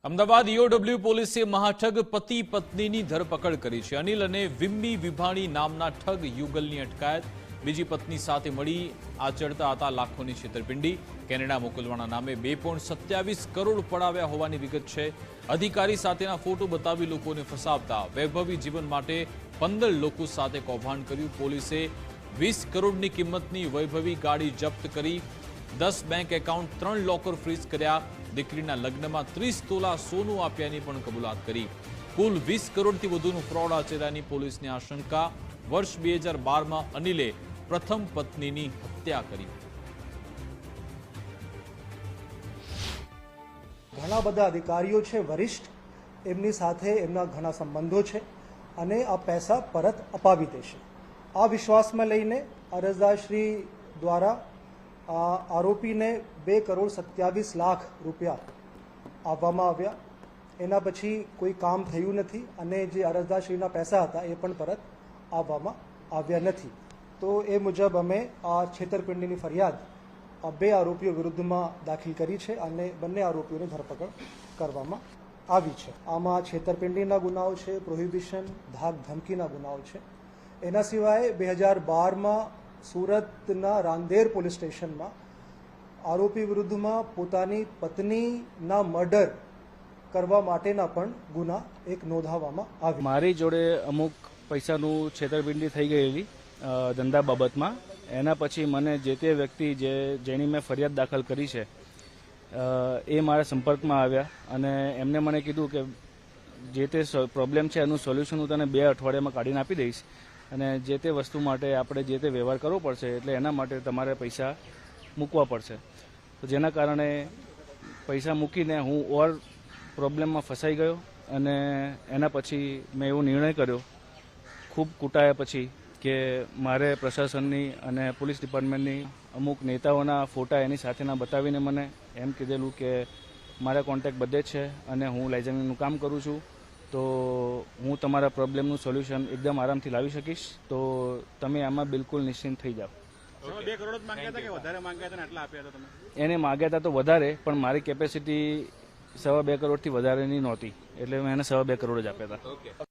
Ahmedabad EOW પોલીસે મહાઠગ પતિ પત્નીની ધરપકડ કરી છે। અનિલ અને વિમ્મી વિભાણી નામના ઠગ યુગલની અટકાયત। બીજી પત્ની સાથે મળી આચરતા હતા લાખોની છેતરપિંડી। કેનેડા મોકલવાના નામે 2.27 કરોડ પડાવ્યા હોવાની વિગત છે। અધિકારી સાથેના ફોટો બતાવી લોકોને ફસાવતા વૈભવી જીવન માટે 15 લોકો સાથે કૌભાંડ કર્યું। પોલીસે 20 કરોડની કિંમતની વૈભવી ગાડી જપ્ત કરી। 10 બેંક એકાઉન્ટ 3 લોકર ફ્રીઝ કર્યા। દીકરીના લગ્નમાં 30 તોલા સોનું આપ્યાની પણ કબૂલાત કરી। કુલ 20 કરોડથી વધુનું ફ્રોડ આચર્યાની પોલીસની આશંકા। વર્ષ 2012માં અનિલે પ્રથમ પત્નીની હત્યા કરી। ઘણા બધા અધિકારીઓ છે વરિષ્ઠ, એમની સાથે એમના ઘણા સંબંધો છે અને આ પૈસા પરત અપાવી દેશે। આ વિશ્વાસમાં લઈને અરજદારશ્રી દ્વારા આરોપીને 2.27 કરોડ રૂપિયા આપવામાં આવ્યા। એના પછી કોઈ કામ થયું નથી અને જે અરજદારશ્રીના પૈસા હતા એ પણ પરત આપવામાં આવ્યા નથી। તો એ મુજબ અમે આ છેતરપિંડીની ફરિયાદ આ 2 આરોપીઓ વિરુદ્ધમાં દાખલ કરી છે અને બંને આરોપીઓની ધરપકડ કરવામાં આવી છે। આમાં છેતરપિંડીના ગુનાઓ છે, પ્રોહિબિશન, ધાક ધમકીના ગુનાઓ છે। એના સિવાય 2012માં સુરતના રાંદેર પોલીસ સ્ટેશનમાં આરોપી વિરુદ્ધમાં પોતાની પત્નીના મર્ડર કરવા માટેના પણ ગુના એક નોંધાવવામાં આવ્યા। મારી જોડે અમુક પૈસાનું છેતરપિંડી થઈ ગયેલી ધંધા બાબતમાં। એના પછી મને જે તે વ્યક્તિ જેની મેં ફરિયાદ દાખલ કરી છે એ મારા સંપર્કમાં આવ્યા અને એમને મને કીધું કે જે તે પ્રોબ્લેમ છે એનું સોલ્યુશન હું તને 2 અઠવાડિયામાં કાઢીને આપી દઈશ અને જે તે વસ્તુ માટે આપણે જે તે વ્યવહાર કરવો પડશે એટલે એના માટે તમારે પૈસા મૂકવા પડશે। તો જેના કારણે પૈસા મૂકીને હું ઓર પ્રોબ્લેમમાં ફસાઈ ગયો અને એના પછી મેં એવો નિર્ણય કર્યો ખૂબ કૂટાયા પછી કે મારે પ્રશાસનની અને પોલીસ ડિપાર્ટમેન્ટની અમુક નેતાઓના ફોટા એની સાથેના બતાવીને મને એમ કીધેલું કે મારા કોન્ટેક્ટ બધે જ છે અને હું લાઇસન્સનું કામ કરું છું, તો હું તમારા પ્રોબ્લેમનું સોલ્યુશન એકદમ આરામથી લાવી શકીશ, તો તમે આમાં બિલકુલ નિશ્ચિંત થઈ જાઓ। 2 કરોડ માંગ્યા હતા કે વધારે માંગ્યા હતા ને આટલા આપ્યા હતા તમે? એને માંગ્યા હતા તો વધારે, પણ મારી કેપેસિટી 2.25 કરોડથી વધારેની નહોતી એટલે મેં એને 2.25 કરોડ જ આપ્યા હતા।